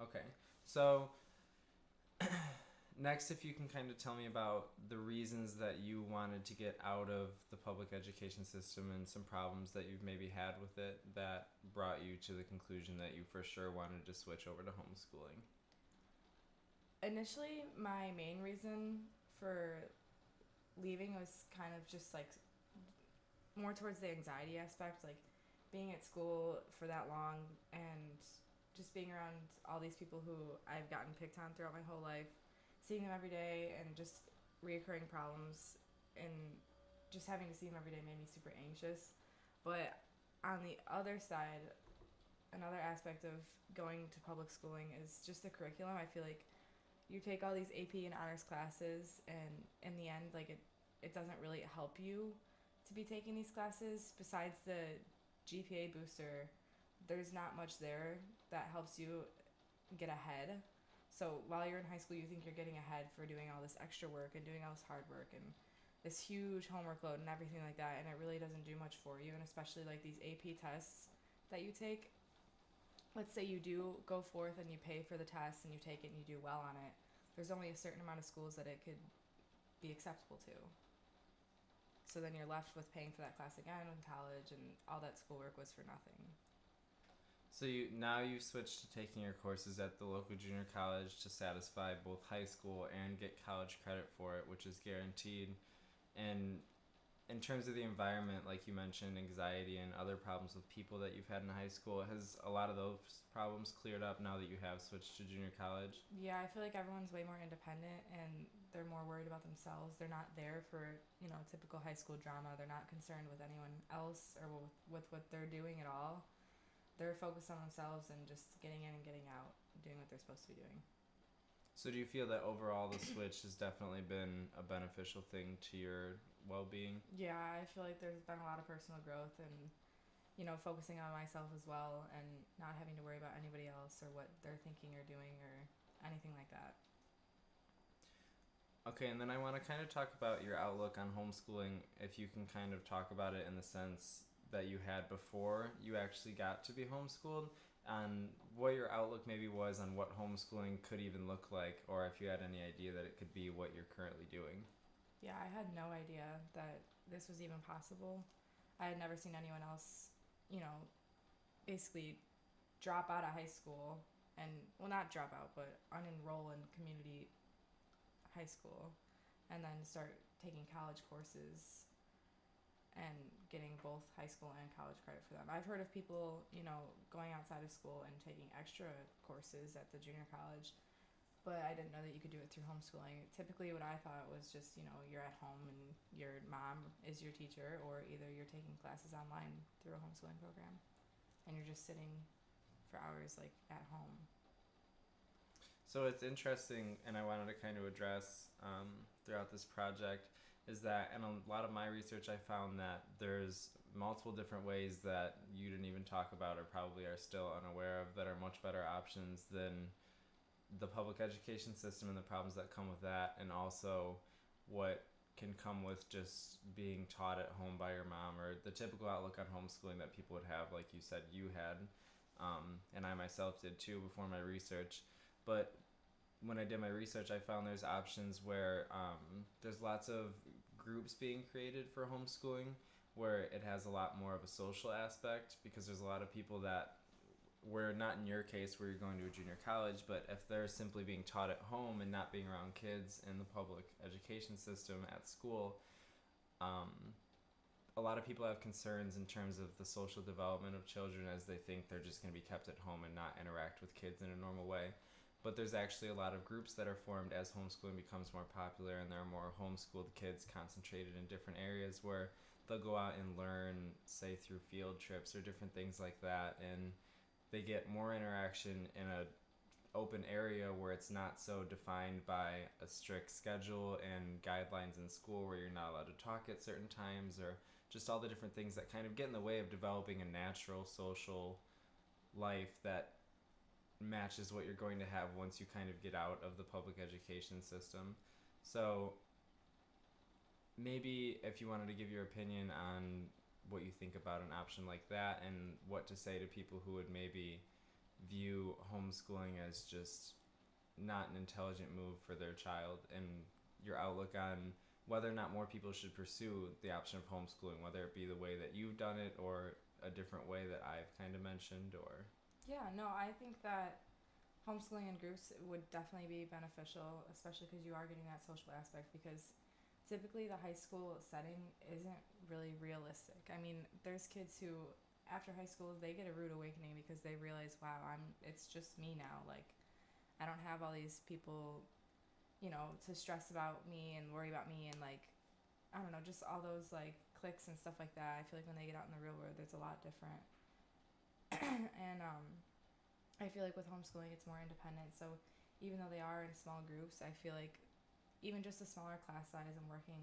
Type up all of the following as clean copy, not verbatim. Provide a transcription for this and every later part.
Okay. So next, if you can kind of tell me about the reasons that you wanted to get out of the public education system and some problems that you've maybe had with it that brought you to the conclusion that you for sure wanted to switch over to homeschooling. Initially, my main reason for leaving was kind of just like more towards the anxiety aspect, like being at school for that long and just being around all these people who I've gotten picked on throughout my whole life, seeing them every day and just reoccurring problems and just having to see them every day made me super anxious. But on the other side, another aspect of going to public schooling is just the curriculum. I feel like you take all these AP and honors classes, and in the end, like it doesn't really help you to be taking these classes. Besides the GPA booster, there's not much there that helps you get ahead. So while you're in high school, you think you're getting ahead for doing all this extra work and doing all this hard work and this huge homework load and everything like that, and it really doesn't do much for you. And especially like these AP tests that you take, let's say you do go forth and you pay for the test and you take it and you do well on it, there's only a certain amount of schools that it could be acceptable to. So then you're left with paying for that class again in college, and all that schoolwork was for nothing. So you've switched to taking your courses at the local junior college to satisfy both high school and get college credit for it, which is guaranteed. And in terms of the environment, like you mentioned, anxiety and other problems with people that you've had in high school, has a lot of those problems cleared up now that you have switched to junior college? Yeah, I feel like everyone's way more independent and they're more worried about themselves. They're not there for, typical high school drama. They're not concerned with anyone else or with what they're doing at all. They're focused on themselves and just getting in and getting out, doing what they're supposed to be doing. So do you feel that overall the switch has definitely been a beneficial thing to your well-being? Yeah, I feel like there's been a lot of personal growth and, focusing on myself as well and not having to worry about anybody else or what they're thinking or doing or anything like that. Okay, and then I want to kind of talk about your outlook on homeschooling, if you can kind of talk about it in the sense that you had before you actually got to be homeschooled, and what your outlook maybe was on what homeschooling could even look like, or if you had any idea that it could be what you're currently doing. Yeah, I had no idea that this was even possible. I had never seen anyone else, you know, basically drop out of high school and, well, not drop out, but unenroll in community high school and then start taking college courses and getting both high school and college credit for them. I've heard of people, going outside of school and taking extra courses at the junior college, but I didn't know that you could do it through homeschooling. Typically, what I thought was just, you're at home and your mom is your teacher, or either you're taking classes online through a homeschooling program and you're just sitting for hours like at home. So it's interesting, and I wanted to kind of address throughout this project is that in a lot of my research, I found that there's multiple different ways that you didn't even talk about or probably are still unaware of that are much better options than the public education system and the problems that come with that, and also what can come with just being taught at home by your mom, or the typical outlook on homeschooling that people would have, like you said you had, and I myself did too before my research. But when I did my research, I found there's options where there's lots of groups being created for homeschooling where it has a lot more of a social aspect, because there's a lot of people that were not in your case where you're going to a junior college, but if they're simply being taught at home and not being around kids in the public education system at school, a lot of people have concerns in terms of the social development of children, as they think they're just going to be kept at home and not interact with kids in a normal way. But there's actually a lot of groups that are formed as homeschooling becomes more popular, and there are more homeschooled kids concentrated in different areas where they'll go out and learn, say through field trips or different things like that, and they get more interaction in a open area where it's not so defined by a strict schedule and guidelines in school where you're not allowed to talk at certain times, or just all the different things that kind of get in the way of developing a natural social life that matches what you're going to have once you kind of get out of the public education system. So maybe if you wanted to give your opinion on what you think about an option like that and what to say to people who would maybe view homeschooling as just not an intelligent move for their child, and your outlook on whether or not more people should pursue the option of homeschooling, whether it be the way that you've done it or a different way that I've kind of mentioned, or... Yeah, no, I think that homeschooling in groups would definitely be beneficial, especially because you are getting that social aspect, because typically the high school setting isn't really realistic. I mean, there's kids who, after high school, they get a rude awakening because they realize, wow, it's just me now. Like, I don't have all these people, to stress about me and worry about me, and like, I don't know, just all those like cliques and stuff like that. I feel like when they get out in the real world, it's a lot different. And I feel like with homeschooling, it's more independent. So even though they are in small groups, I feel like even just a smaller class size and working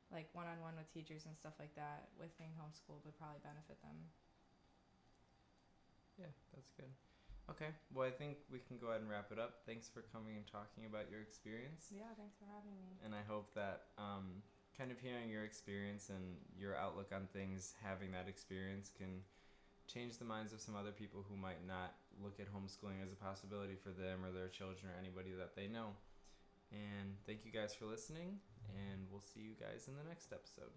like one-on-one with teachers and stuff like that with being homeschooled would probably benefit them. Yeah, that's good. Okay, well, I think we can go ahead and wrap it up. Thanks for coming and talking about your experience. Yeah, thanks for having me. And I hope that kind of hearing your experience and your outlook on things, having that experience can change the minds of some other people who might not look at homeschooling as a possibility for them or their children or anybody that they know. And thank you guys for listening, and we'll see you guys in the next episode.